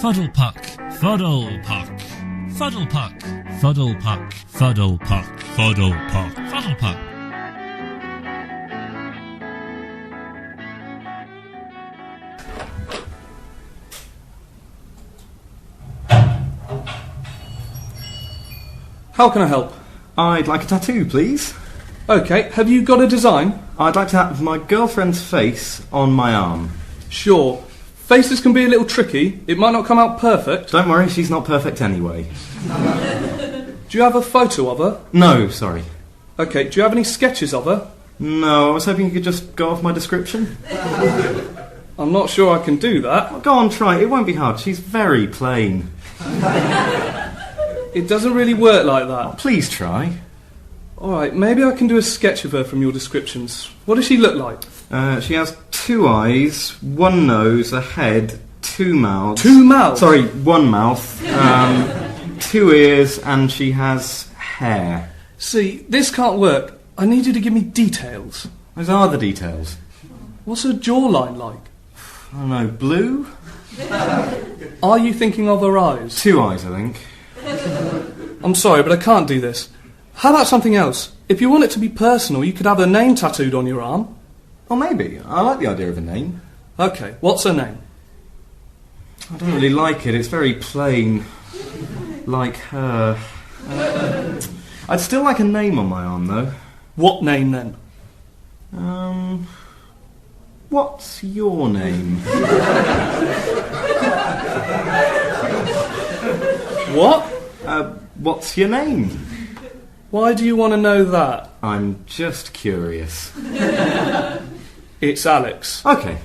Fuddlepuck, Fuddlepuck, Fuddlepuck, Fuddlepuck, Fuddlepuck, Fuddlepuck, Fuddlepuck. How can I help? I'd like a tattoo, please. Okay, have you got a design? I'd like to have my girlfriend's face on my arm. Sure. Faces can be a little tricky. It might not come out perfect. Don't worry, she's not perfect anyway. Do you have a photo of her? No, sorry. Okay, do you have any sketches of her? No, I was hoping you could just go off my description. I'm not sure I can do that. Well, go on, try it. It won't be hard. She's very plain. It doesn't really work like that. Oh, please try. Alright, maybe I can do a sketch of her from your descriptions. What does she look like? She has 2 eyes, 1 nose, a head, 2 mouths. 2 mouths? Sorry, 1 mouth, 2 ears, and she has hair. See, this can't work. I need you to give me details. Those are the details. What's her jawline like? I don't know, blue? Are you thinking of her eyes? 2 eyes, I think. I'm sorry, but I can't do this. How about something else? If you want it to be personal, you could have her name tattooed on your arm. Or maybe. I like the idea of a name. Okay, what's her name? I don't really like it. It's very plain. Like her. I'd still like a name on my arm, though. What name, then? What's your name? What? What's your name? Why do you want to know that? I'm just curious. It's Alex. Okay.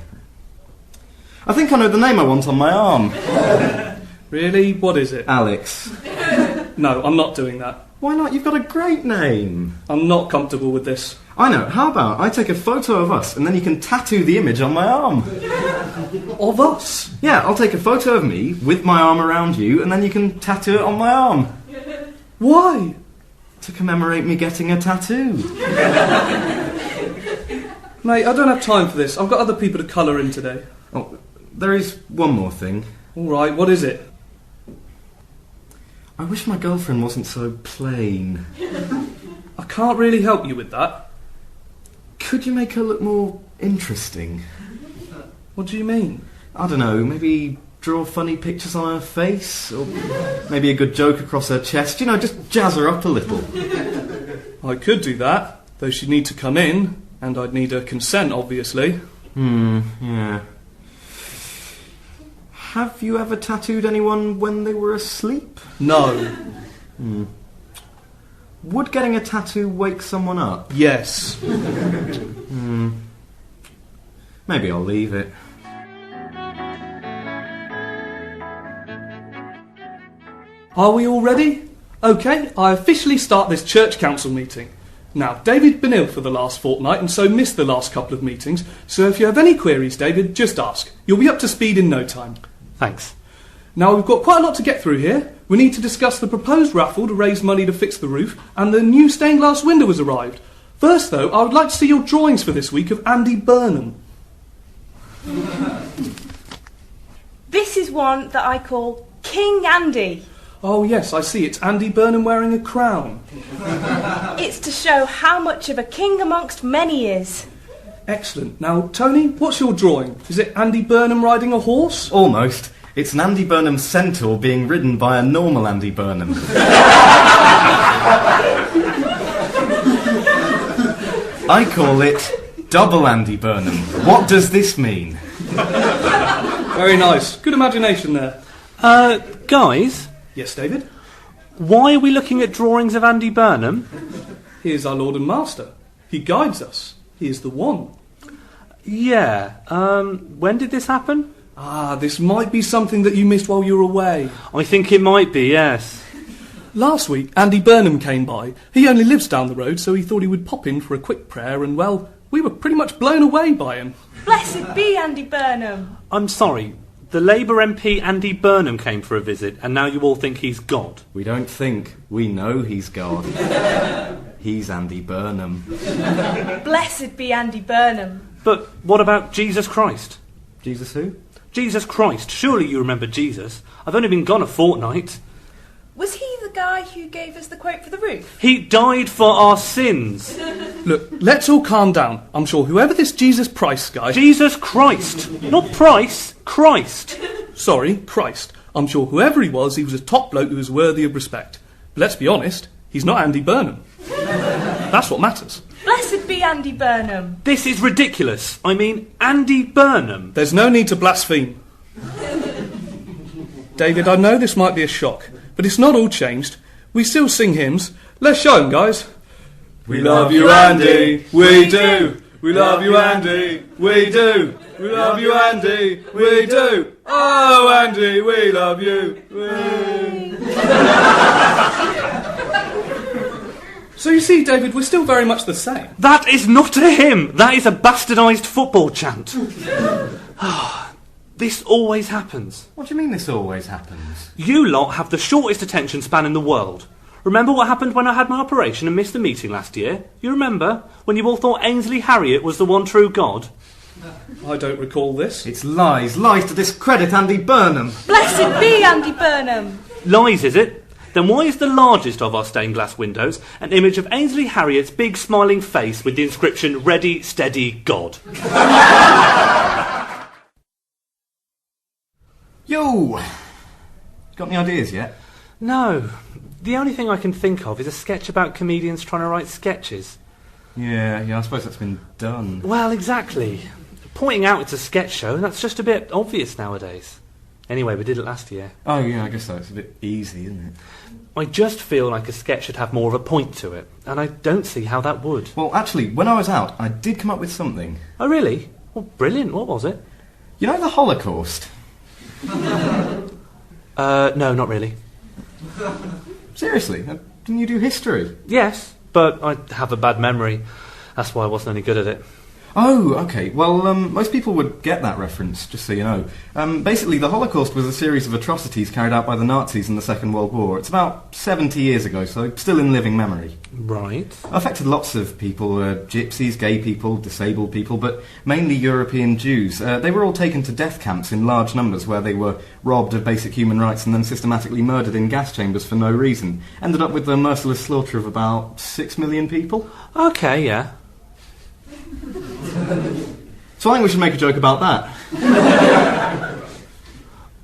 I think I know the name I want on my arm. Really? What is it? Alex. No, I'm not doing that. Why not? You've got a great name. I'm not comfortable with this. I know. How about I take a photo of us and then you can tattoo the image on my arm? Of us? Yeah, I'll take a photo of me with my arm around you and then you can tattoo it on my arm. Why? To commemorate me getting a tattoo. Mate, I don't have time for this. I've got other people to colour in today. Oh, there is one more thing. Alright, what is it? I wish my girlfriend wasn't so plain. I can't really help you with that. Could you make her look more interesting? What do you mean? I don't know, maybe draw funny pictures on her face? Or maybe a good joke across her chest? You know, just jazz her up a little. I could do that, though she'd need to come in, and I'd need her consent, obviously. Yeah. Have you ever tattooed anyone when they were asleep? No. Would getting a tattoo wake someone up? Yes. Maybe I'll leave it. Are we all ready? OK, I officially start this church council meeting. Now, David's been ill for the last fortnight and so missed the last couple of meetings, so if you have any queries, David, just ask. You'll be up to speed in no time. Thanks. Now, we've got quite a lot to get through here. We need to discuss the proposed raffle to raise money to fix the roof, and the new stained glass window has arrived. First, though, I would like to see your drawings for this week of Andy Burnham. This is one that I call King Andy. Oh, yes, I see. It's Andy Burnham wearing a crown. It's to show how much of a king amongst men he is. Excellent. Now, Tony, what's your drawing? Is it Andy Burnham riding a horse? Almost. It's an Andy Burnham centaur being ridden by a normal Andy Burnham. I call it Double Andy Burnham. What does this mean? Very nice. Good imagination there. Guys, Yes, David? why are we looking at drawings of Andy Burnham? He is our Lord and Master. He guides us. He is the one. Yeah, when did this happen? This might be something that you missed while you were away. I think it might be, yes. Last week, Andy Burnham came by. He only lives down the road, so he thought he would pop in for a quick prayer, and, well, we were pretty much blown away by him. Blessed be Andy Burnham. I'm sorry, the Labour MP Andy Burnham came for a visit, and now you all think he's God. We don't think. We know he's God. He's Andy Burnham. Blessed be Andy Burnham. But what about Jesus Christ? Jesus who? Jesus Christ, surely you remember Jesus. I've only been gone a fortnight. Was he the guy who gave us the quote for the roof? He died for our sins. Look, let's all calm down. I'm sure whoever this Jesus Price guy... Jesus Christ. Not Price, Christ. Sorry, Christ. I'm sure whoever he was a top bloke who was worthy of respect. But let's be honest, he's not Andy Burnham. That's what matters. Blessed be Andy Burnham. This is ridiculous. I mean, Andy Burnham. There's no need to blaspheme. David, I know this might be a shock, but it's not all changed. We still sing hymns. Let's show 'em, guys. We love you, Andy, we do. We love you, Andy, we do. We love you, Andy, we do. Oh, Andy, we love you. So you see, David, we're still very much the same. That is not a hymn. That is a bastardised football chant. This always happens. What do you mean this always happens? You lot have the shortest attention span in the world. Remember what happened when I had my operation and missed the meeting last year? You remember? When you all thought Ainsley Harriott was the one true God? I don't recall this. It's lies to discredit Andy Burnham. Blessed be Andy Burnham. Lies, is it? Then why is the largest of our stained glass windows an image of Ainsley Harriott's big smiling face with the inscription, Ready, Steady, God? Yo! Got any ideas yet? No. The only thing I can think of is a sketch about comedians trying to write sketches. Yeah, I suppose that's been done. Well, exactly. Pointing out it's a sketch show, that's just a bit obvious nowadays. Anyway, we did it last year. Oh, yeah, I guess so. It's a bit easy, isn't it? I just feel like a sketch should have more of a point to it, and I don't see how that would. Well, actually, when I was out, I did come up with something. Oh, really? Well, brilliant. What was it? You know the Holocaust? No, not really. Seriously? Didn't you do history? Yes, but I have a bad memory. That's why I wasn't any good at it. Oh, okay. Well, most people would get that reference, just so you know. Basically, the Holocaust was a series of atrocities carried out by the Nazis in the Second World War. It's about 70 years ago, so still in living memory. Right. Affected lots of people, gypsies, gay people, disabled people, but mainly European Jews. They were all taken to death camps in large numbers where they were robbed of basic human rights and then systematically murdered in gas chambers for no reason. Ended up with the merciless slaughter of about 6 million people. Okay, yeah. So I think we should make a joke about that.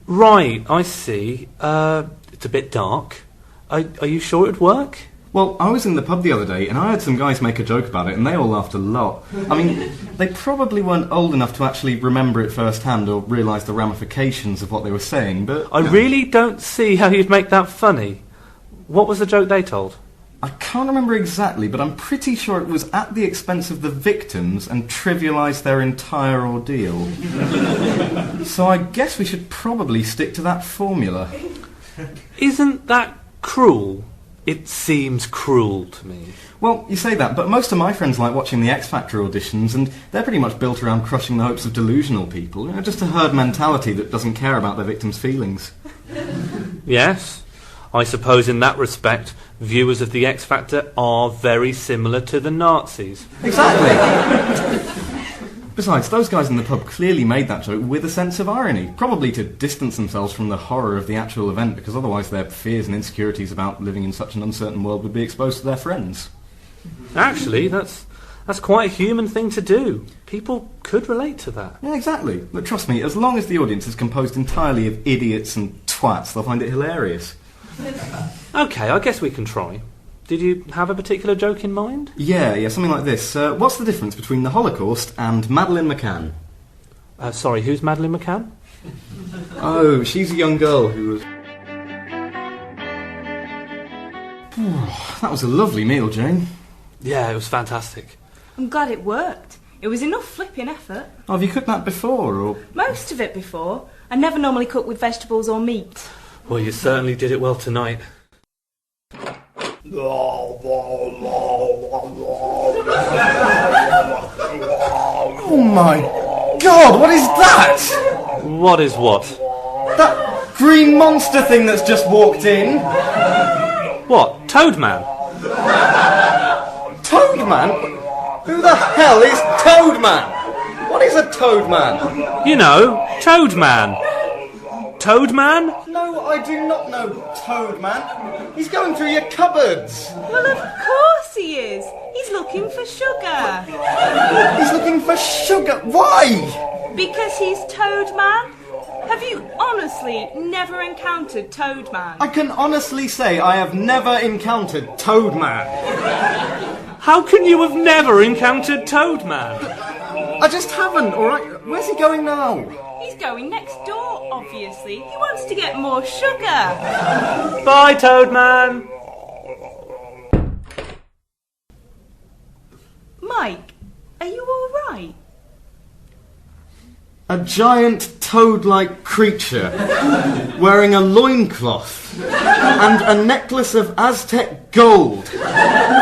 Right, I see. It's a bit dark. Are you sure it'd work? Well, I was in the pub the other day and I heard some guys make a joke about it and they all laughed a lot. I mean, they probably weren't old enough to actually remember it firsthand or realise the ramifications of what they were saying, but... I really don't see how you'd make that funny. What was the joke they told? I can't remember exactly, but I'm pretty sure it was at the expense of the victims and trivialised their entire ordeal. So I guess we should probably stick to that formula. Isn't that cruel? It seems cruel to me. Well, you say that, but most of my friends like watching the X Factor auditions, and they're pretty much built around crushing the hopes of delusional people. You know, just a herd mentality that doesn't care about their victims' feelings. Yes. I suppose in that respect, viewers of the X Factor are very similar to the Nazis. Exactly. Besides, those guys in the pub clearly made that joke with a sense of irony, probably to distance themselves from the horror of the actual event, because otherwise their fears and insecurities about living in such an uncertain world would be exposed to their friends. Actually, that's quite a human thing to do. People could relate to that. Yeah, exactly. But trust me, as long as the audience is composed entirely of idiots and twats, they'll find it hilarious. Okay, I guess we can try. Did you have a particular joke in mind? Yeah, something like this. What's the difference between the Holocaust and Madeleine McCann? Sorry, who's Madeleine McCann? Oh, she's a young girl who was... That was a lovely meal, Jane. Yeah, it was fantastic. I'm glad it worked. It was enough flipping effort. Oh, have you cooked that before, or...? Most of it before. I never normally cook with vegetables or meat. Well, you certainly did it well tonight. Oh my God, what is that? What is what? That green monster thing that's just walked in. What? Toadman? Toadman? Who the hell is Toadman? What is a toad man? You know, Toad Man. Toad Man? No, I do not know Toad Man. He's going through your cupboards. Well, of course he is. He's looking for sugar. He's looking for sugar. Why? Because he's Toad Man. Have you honestly never encountered Toad Man? I can honestly say I have never encountered Toad Man. How can you have never encountered Toad Man? I just haven't, alright? Where's he going now? He's going next door, obviously. He wants to get more sugar. Bye, Toad Man. Mike, are you all right? A giant toad-like creature wearing a loincloth and a necklace of Aztec gold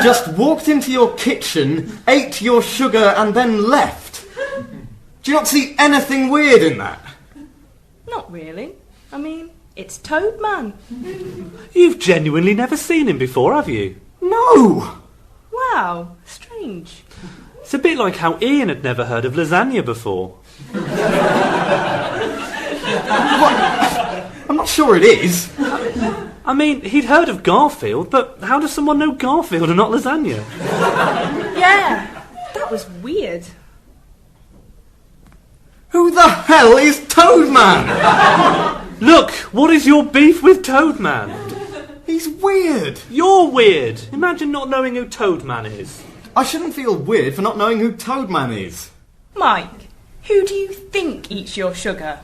just walked into your kitchen, ate your sugar and then left. Do you not see anything weird in that? Not really. I mean, it's Toad Man. You've genuinely never seen him before, have you? No! Wow, strange. It's a bit like how Ian had never heard of lasagna before. What? I'm not sure it is. I mean, he'd heard of Garfield, but how does someone know Garfield and not lasagna? Yeah, that was weird. Who the hell is Toad Man? Look, what is your beef with Toad Man? He's weird. You're weird. Imagine not knowing who Toad Man is. I shouldn't feel weird for not knowing who Toad Man is. Mike, who do you think eats your sugar?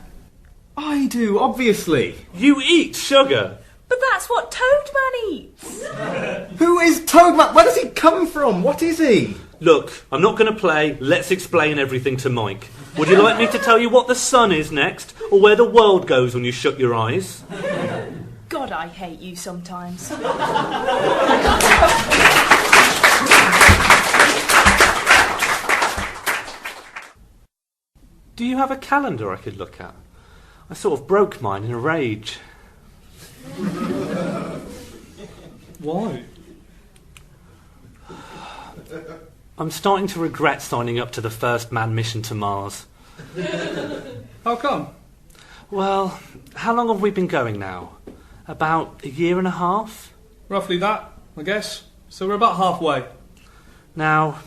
I do, obviously. You eat sugar. But that's what Toad Man eats. Who is Toad Man? Where does he come from? What is he? Look, I'm not going to play Let's Explain Everything to Mike. Would you like me to tell you what the sun is next, or where the world goes when you shut your eyes? God, I hate you sometimes. Do you have a calendar I could look at? I sort of broke mine in a rage. Why? I'm starting to regret signing up to the first manned mission to Mars. How come? Well, how long have we been going now? About a year and a half? Roughly that, I guess. So we're about halfway. Now,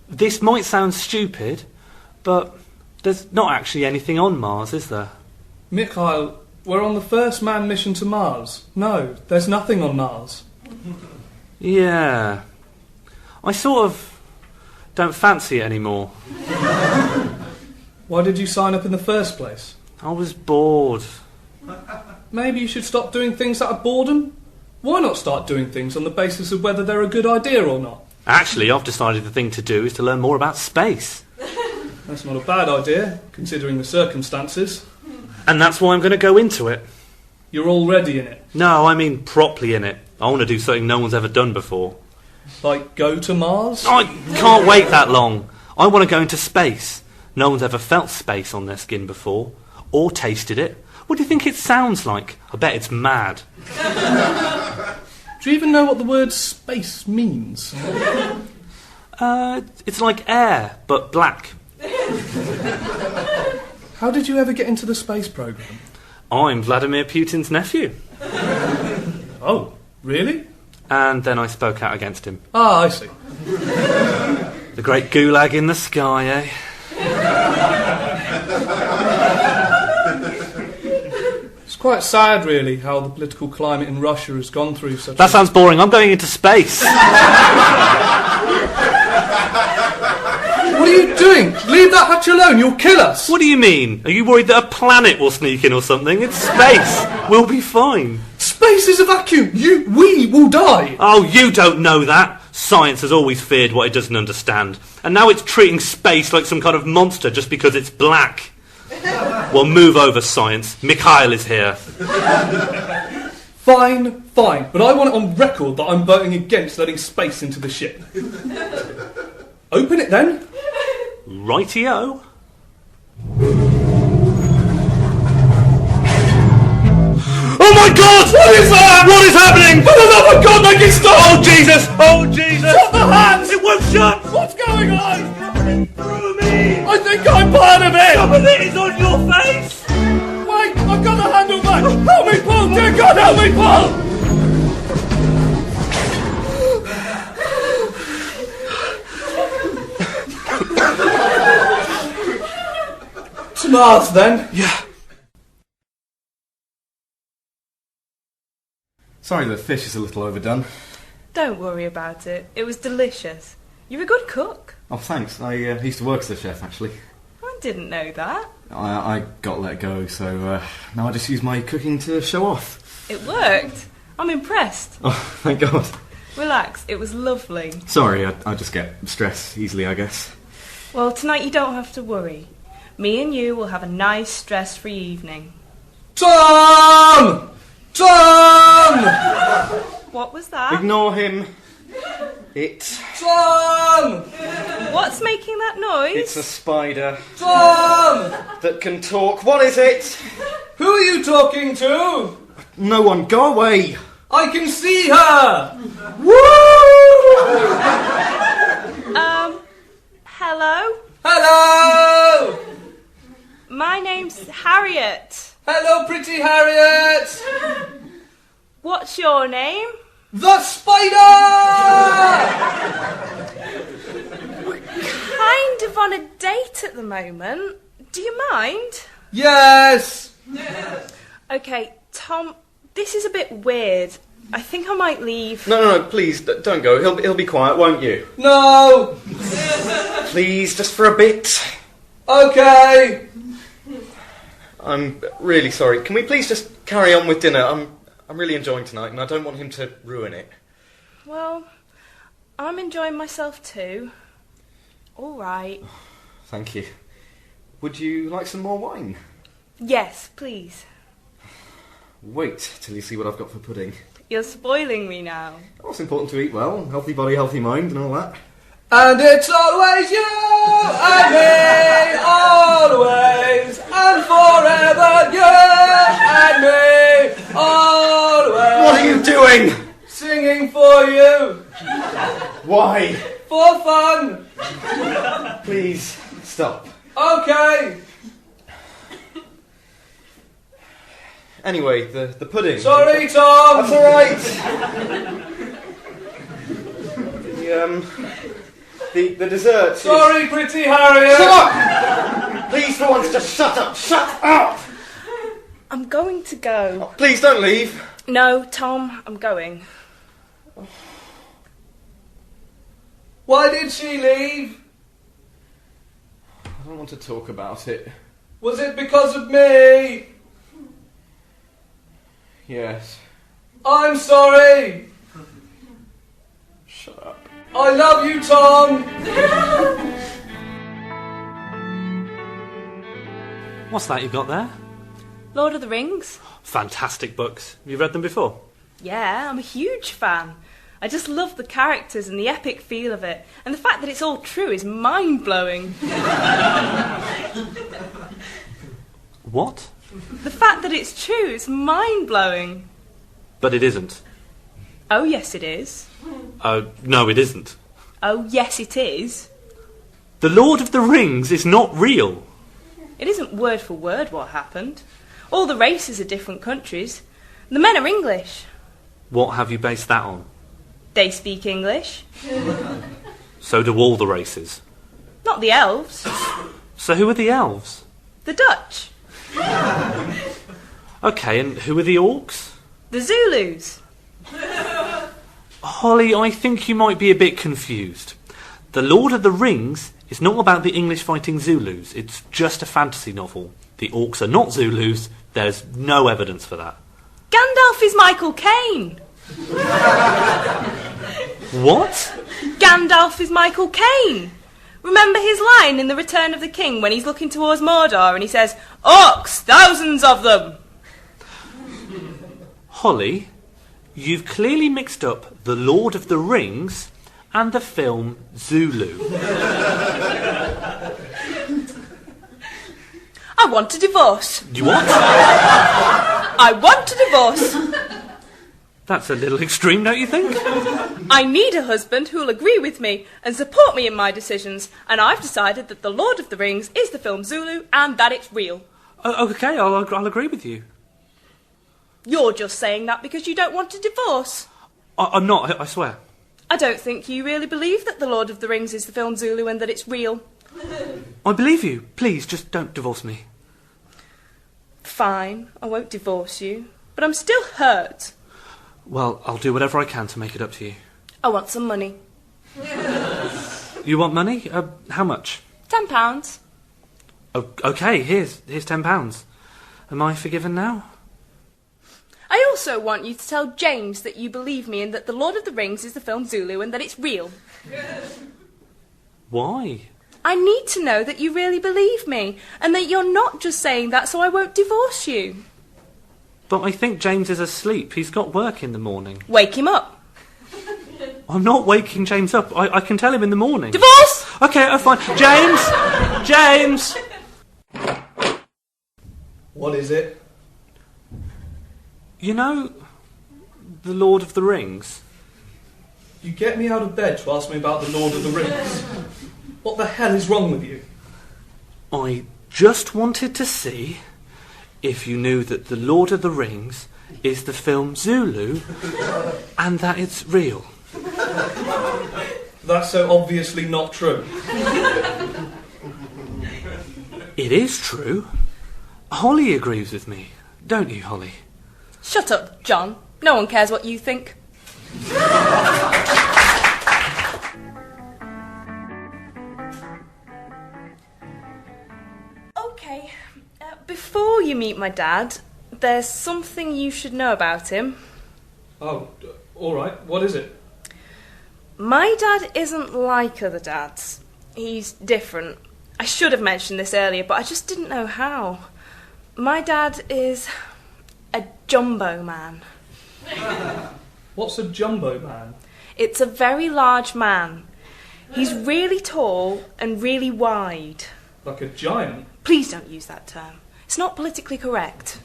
this might sound stupid, but there's not actually anything on Mars, is there? Mikhail, we're on the first manned mission to Mars. No, there's nothing on Mars. Yeah. I sort of don't fancy it anymore. Why did you sign up in the first place? I was bored. Maybe you should stop doing things out of boredom? Why not start doing things on the basis of whether they're a good idea or not? Actually, I've decided the thing to do is to learn more about space. That's not a bad idea, considering the circumstances. And that's why I'm going to go into it. You're already in it. No, I mean properly in it. I want to do something no one's ever done before. Like go to Mars? I can't wait that long. I want to go into space. No one's ever felt space on their skin before. Or tasted it. What do you think it sounds like? I bet it's mad. Do you even know what the word space means? It's like air, but black. How did you ever get into the space program? I'm Vladimir Putin's nephew. Oh, really? And then I spoke out against him. Ah, I see. The great gulag in the sky, eh? It's quite sad, really, how the political climate in Russia has gone through such That sounds boring. I'm going into space. What are you doing? Leave that hutch alone, you'll kill us! What do you mean? Are you worried that a planet will sneak in or something? It's space. We'll be fine. Space is a vacuum! We will die! Oh, you don't know that. Science has always feared what it doesn't understand. And now it's treating space like some kind of monster just because it's black. Well, move over, science. Mikhail is here. Fine, but I want it on record that I'm voting against letting space into the ship. Open it then. Rightio. Oh my God! What is that? What is happening? Oh my God, make it stop! Oh Jesus! Oh Jesus! Shut the hatch! It won't shut! What's going on? It's coming through me! I think I'm part of it! Some of it is on your face! Wait, I've got the handle back! Help me pull! Dear God, help me pull! To Mars, then? Yeah. Sorry, the fish is a little overdone. Don't worry about it. It was delicious. You're a good cook. Oh, thanks. I used to work as a chef, actually. I didn't know that. I got let go, so now I just use my cooking to show off. It worked. I'm impressed. Oh, thank God. Relax, it was lovely. Sorry, I just get stressed easily, I guess. Well, tonight you don't have to worry. Me and you will have a nice, stress-free evening. Tom! Tom! What was that? Ignore him. Tom! What's making that noise? It's a spider Tom! that can talk. What is it? Who are you talking to? No one, go away. I can see her! Hello? Hello! My name's Harriet. Hello, pretty Harriet! What's your name? The spider! Kind of on a date at the moment. Do you mind? Yes! Okay, Tom, this is a bit weird. I think I might leave. No, please, don't go. He'll be quiet, won't you? No! Please, just for a bit. Okay! I'm really sorry. Can we please just carry on with dinner? I'm really enjoying tonight, and I don't want him to ruin it. Well, I'm enjoying myself too. All right. Thank you. Would you like some more wine? Yes, please. Wait till you see what I've got for pudding. You're spoiling me now. Oh, it's important to eat well. Healthy body, healthy mind, and all that. And it's always you and me, always and forever, you and me, always. What are you doing? Singing for you, Why? for fun. Please, stop. Okay. Anyway, the pudding. Sorry, Tom. That's alright. The dessert. Sorry, pretty Harriet. Shut up! Please, for once, just shut up. Shut up! I'm going to go. Please don't leave. No, Tom, I'm going. Why did she leave? I don't want to talk about it. Was it because of me? Yes. I'm sorry. Shut up. I love you, Tom. What's that you got there? Lord of the Rings? Fantastic books. Have you read them before? Yeah, I'm a huge fan. I just love the characters and the epic feel of it. And the fact that it's all true is mind-blowing. What? The fact that it's true is mind-blowing. But it isn't. Oh, yes, it is. No, it isn't. Oh, yes, it is. The Lord of the Rings is not real. It isn't word for word what happened. All the races are different countries. The men are English. What have you based that on? They speak English. So do all the races. Not the elves. So who are the elves? The Dutch. Okay, and who are the orcs? The Zulus. Holly, I think you might be a bit confused. The Lord of the Rings is not about the English fighting Zulus. It's just a fantasy novel. The orcs are not Zulus. There's no evidence for that. Gandalf is Michael Caine. What? Gandalf is Michael Caine. Remember his line in The Return of the King when he's looking towards Mordor and he says, "Orcs, thousands of them." Holly, you've clearly mixed up The Lord of the Rings and the film Zulu. I want a divorce. You what? I want a divorce. That's a little extreme, don't you think? I need a husband who'll agree with me and support me in my decisions, and I've decided that The Lord of the Rings is the film Zulu and that it's real. Okay, I'll agree with you. You're just saying that because you don't want a divorce. I'm not, I swear. I don't think you really believe that The Lord of the Rings is the film Zulu and that it's real. I believe you. Please, just don't divorce me. Fine, I won't divorce you, but I'm still hurt. Well, I'll do whatever I can to make it up to you. I want some money. You want money? How much? £10. Okay, here's £10. Am I forgiven now? I also want you to tell James that you believe me and that The Lord of the Rings is the film Zulu and that it's real. Why? I need to know that you really believe me and that you're not just saying that so I won't divorce you. But I think James is asleep. He's got work in the morning. Wake him up. I'm not waking James up. I can tell him in the morning. Divorce! Okay, fine. James! James! What is it? You know, The Lord of the Rings? You get me out of bed to ask me about the Lord of the Rings. What the hell is wrong with you? I just wanted to see if you knew that The Lord of the Rings is the film Zulu and that it's real. That's so obviously not true. It is true. Holly agrees with me, don't you, Holly? Shut up, John. No one cares what you think. Okay, before you meet my dad, there's something you should know about him. Oh, all right. What is it? My dad isn't like other dads. He's different. I should have mentioned this earlier, but I just didn't know how. My dad is a jumbo man. What's a jumbo man? It's a very large man. He's really tall and really wide. Like a giant? Please don't use that term. It's not politically correct.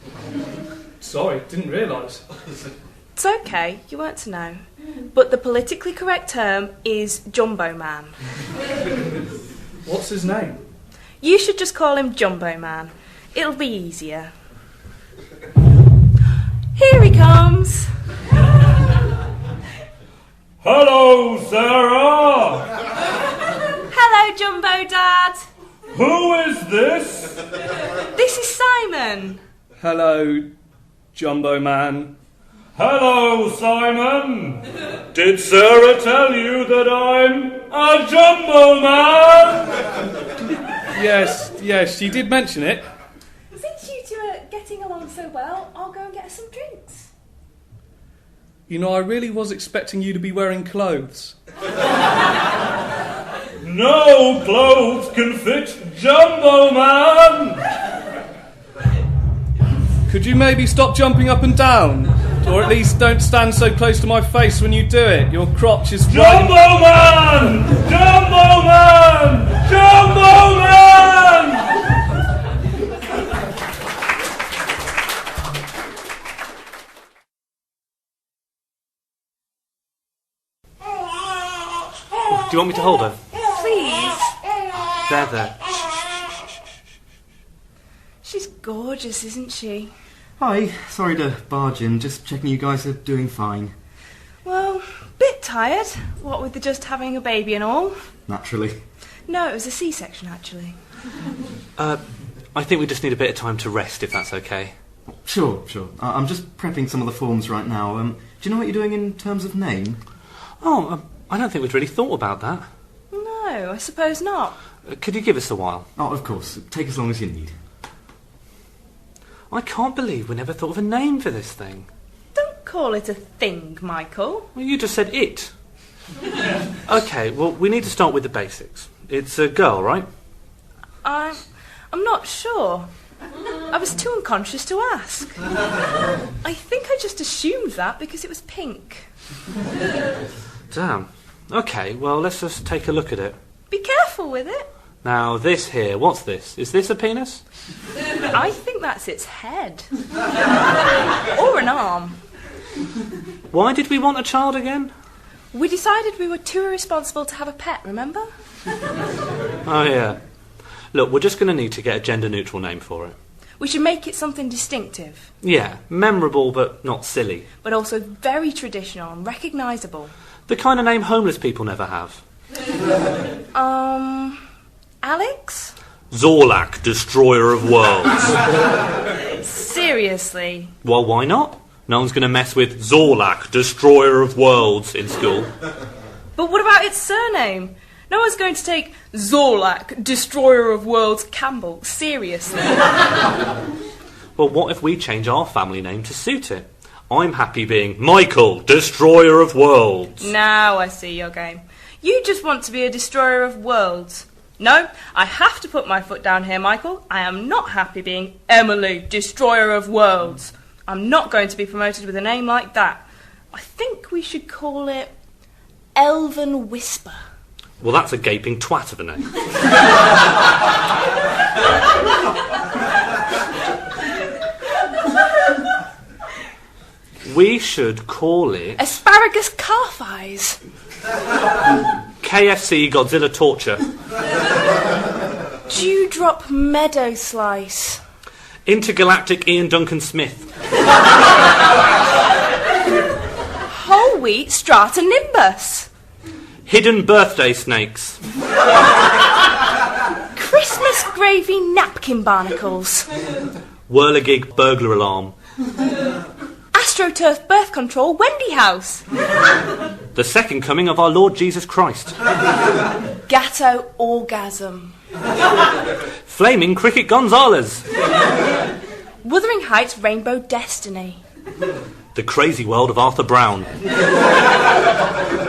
Sorry, didn't realise. It's okay, you weren't to know. But the politically correct term is jumbo man. What's his name? You should just call him Jumbo Man. It'll be easier. Here he comes. Hello, Sarah! Hello, Jumbo Dad. Who is this? This is Simon. Hello, Jumbo Man. Hello, Simon. Did Sarah tell you that I'm a jumbo man? Yes, she did mention it. Since you two are getting along so well, I'll go and get us some drinks. You know, I really was expecting you to be wearing clothes. No clothes can fit Jumbo Man. Could you maybe stop jumping up and down? Or at least don't stand so close to my face when you do it. Your crotch is Jumbo Man! Jumbo Man! Jumbo Man! Do you want me to hold her? Please. There. She's gorgeous, isn't she? Hi, sorry to barge in, just checking you guys are doing fine. Well, bit tired. What with the just having a baby and all. Naturally. No, it was a C-section, actually. I think we just need a bit of time to rest, if that's okay. Sure. I'm just prepping some of the forms right now. Do you know what you're doing in terms of name? I don't think we'd really thought about that. No, I suppose not. Could you give us a while? Oh, of course. Take as long as you need. I can't believe we never thought of a name for this thing. Don't call it a thing, Michael. Well, you just said it. Okay, well, we need to start with the basics. It's a girl, right? I'm not sure. I was too unconscious to ask. I think I just assumed that because it was pink. Damn. Okay, well, let's just take a look at it. Be careful with it. Now, this here, what's this? Is this a penis? I think that's its head. Or an arm. Why did we want a child again? We decided we were too irresponsible to have a pet, remember? Oh, yeah. Look, we're just going to need to get a gender-neutral name for it. We should make it something distinctive. Yeah, memorable but not silly. But also very traditional and recognisable. The kind of name homeless people never have. Alex? Zorlak, Destroyer of Worlds. Seriously? Well, why not? No one's going to mess with Zorlak, Destroyer of Worlds in school. But what about its surname? No one's going to take Zorlak, Destroyer of Worlds Campbell seriously. Well, what if we change our family name to suit it? I'm happy being Michael, Destroyer of Worlds. Now I see your game. You just want to be a Destroyer of Worlds. No, I have to put my foot down here, Michael. I am not happy being Emily, Destroyer of Worlds. I'm not going to be promoted with a name like that. I think we should call it Elven Whisper. Well, that's a gaping twat of a name. We should call it... Asparagus Calf Eyes. KFC Godzilla Torture. Dewdrop Meadow Slice. Intergalactic Ian Duncan Smith. Whole Wheat Strata Nimbus. Hidden Birthday Snakes. Christmas Gravy Napkin Barnacles. Whirligig Burglar Alarm. AstroTurf Birth Control Wendy House. The second coming of our Lord Jesus Christ. Gatto Orgasm. Flaming Cricket Gonzalez. Wuthering Heights Rainbow Destiny. The Crazy World of Arthur Brown.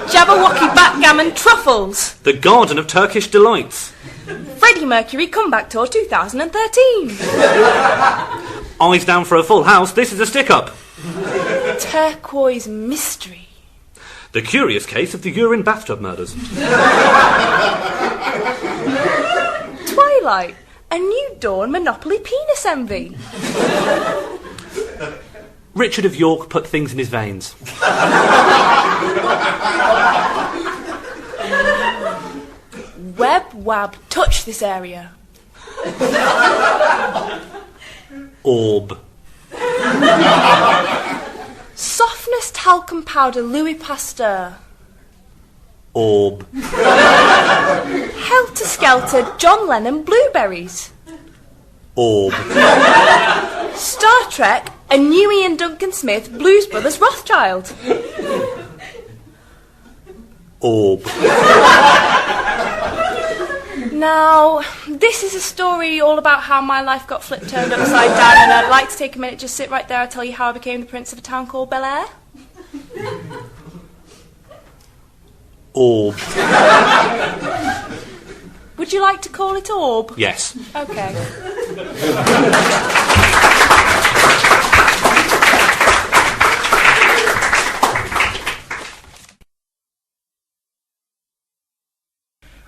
Jabberwocky Backgammon Truffles. The Garden of Turkish Delights. Freddie Mercury Comeback Tour 2013. Eyes down for a full house, this is a stick-up. Turquoise Mystery. The Curious Case of the Urine Bathtub Murders. Twilight. A New Dawn Monopoly Penis Envy. Richard of York put things in his veins. Web Wab Touch This Area. Orb. Softness Talcum Powder Louis Pasteur. Orb. Helter Skelter John Lennon Blueberries. Orb. Star Trek A New Ian Duncan Smith Blues Brothers Rothschild. Orb. Now, this is a story all about how my life got flipped turned upside down, and I'd like to take a minute, just sit right there, I'll tell you how I became the prince of a town called Bel Air. Orb. Would you like to call it Orb? Yes. Okay.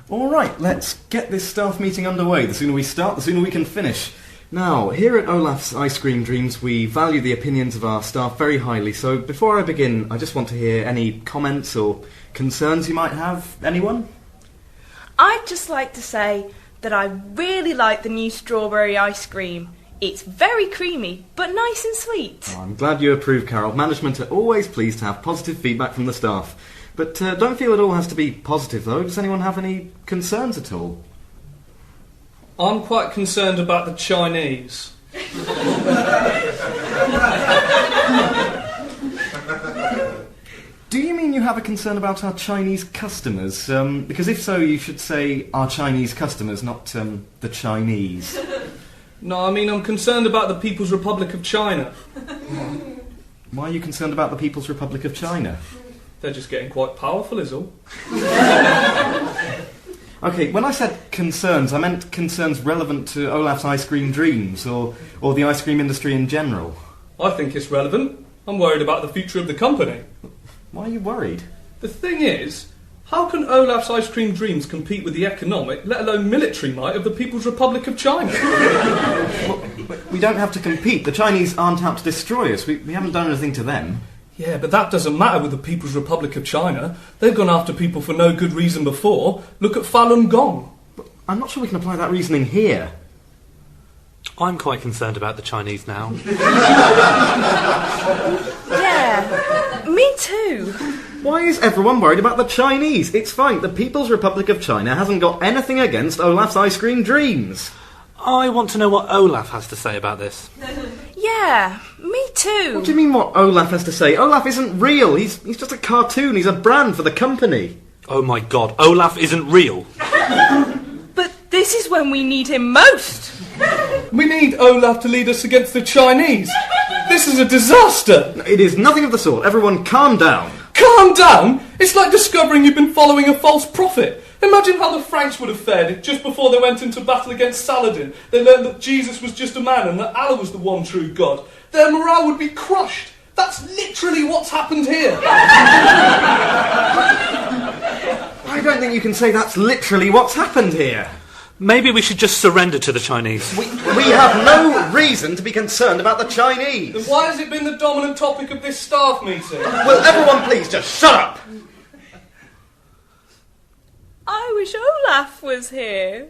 All right, let's get this staff meeting underway. The sooner we start, the sooner we can finish. Now, here at Olaf's Ice Cream Dreams, we value the opinions of our staff very highly, so before I begin, I just want to hear any comments or concerns you might have. Anyone? I'd just like to say that I really like the new strawberry ice cream. It's very creamy, but nice and sweet. Oh, I'm glad you approve, Carol. Management are always pleased to have positive feedback from the staff. But don't feel it all has to be positive, though. Does anyone have any concerns at all? I'm quite concerned about the Chinese. Do you mean you have a concern about our Chinese customers? Because if so, you should say our Chinese customers, not the Chinese. No, I mean I'm concerned about the People's Republic of China. Why are you concerned about the People's Republic of China? They're just getting quite powerful, is all. Okay, when I said concerns, I meant concerns relevant to Olaf's Ice Cream Dreams, or the ice cream industry in general. I think it's relevant. I'm worried about the future of the company. Why are you worried? The thing is, how can Olaf's Ice Cream Dreams compete with the economic, let alone military might of the People's Republic of China? Well, we don't have to compete. The Chinese aren't out to destroy us. We haven't done anything to them. Yeah, but that doesn't matter with the People's Republic of China. They've gone after people for no good reason before. Look at Falun Gong. I'm not sure we can apply that reasoning here. I'm quite concerned about the Chinese now. Yeah, me too. Why is everyone worried about the Chinese? It's fine. The People's Republic of China hasn't got anything against Olaf's ice cream dreams. I want to know what Olaf has to say about this. Yeah, me too. What do you mean what Olaf has to say? Olaf isn't real. He's just a cartoon. He's a brand for the company. Oh my god, Olaf isn't real. But this is when we need him most. We need Olaf to lead us against the Chinese. This is a disaster. It is nothing of the sort. Everyone calm down. Calm down? It's like discovering you've been following a false prophet. Imagine how the Franks would have fared if just before they went into battle against Saladin, they learned that Jesus was just a man and that Allah was the one true God. Their morale would be crushed. That's literally what's happened here. I don't think you can say that's literally what's happened here. Maybe we should just surrender to the Chinese. We have no reason to be concerned about the Chinese. Then why has it been the dominant topic of this staff meeting? Will everyone please just shut up? I wish Olaf was here.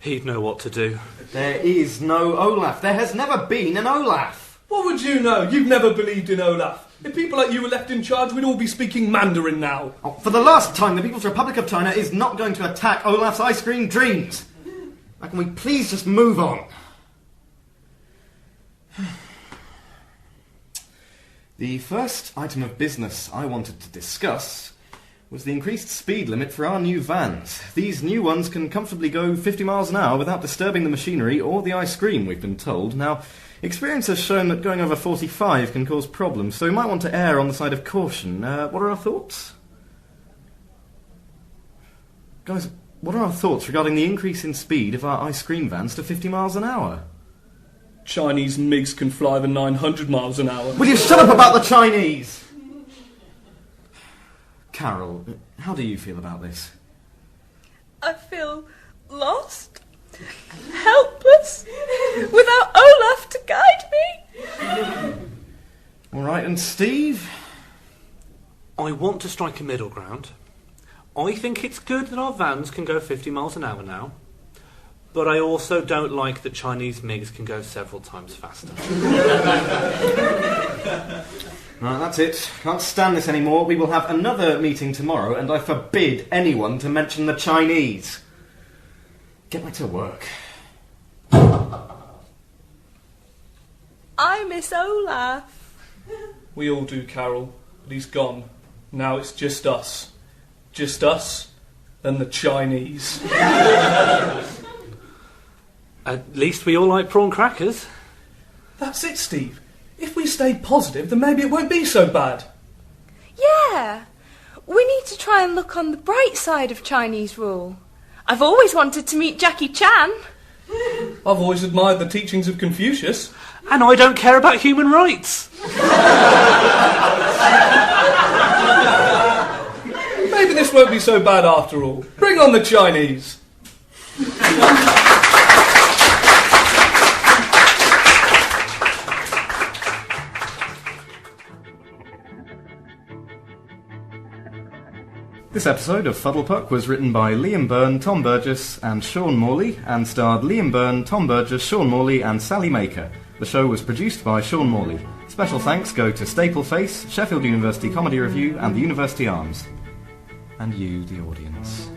He'd know what to do. There is no Olaf. There has never been an Olaf. What would you know? You've never believed in Olaf. If people like you were left in charge, we'd all be speaking Mandarin now. Oh, for the last time, the People's Republic of China is not going to attack Olaf's ice cream dreams. Now, can we please just move on? The first item of business I wanted to discuss was the increased speed limit for our new vans. These new ones can comfortably go 50 miles an hour without disturbing the machinery or the ice cream, we've been told. Now, experience has shown that going over 45 can cause problems, so we might want to err on the side of caution. What are our thoughts? Guys, what are our thoughts regarding the increase in speed of our ice cream vans to 50 miles an hour? Chinese MiGs can fly the 900 miles an hour. Will you shut up about the Chinese? Carol, how do you feel about this? I feel lost, helpless, without Olaf to guide me. All right, and Steve? I want to strike a middle ground. I think it's good that our vans can go 50 miles an hour now, but I also don't like that Chinese MiGs can go several times faster. Right, that's it. Can't stand this anymore. We will have another meeting tomorrow, and I forbid anyone to mention the Chinese. Get back to work. I miss Olaf. We all do, Carol, but he's gone. Now it's just us. Just us and the Chinese. At least we all like prawn crackers. That's it, Steve. If we stay positive, then maybe it won't be so bad. Yeah, we need to try and look on the bright side of Chinese rule. I've always wanted to meet Jackie Chan. I've always admired the teachings of Confucius. And I don't care about human rights. Maybe this won't be so bad after all. Bring on the Chinese. This episode of Fuddlepuck was written by Liam Beirne, Tom Burgess and Sean Morley and starred Liam Beirne, Tom Burgess, Sean Morley and Sally Maker. The show was produced by Sean Morley. Special thanks go to Stapleface, Sheffield University Comedy Revue and the University Arms. And you, the audience.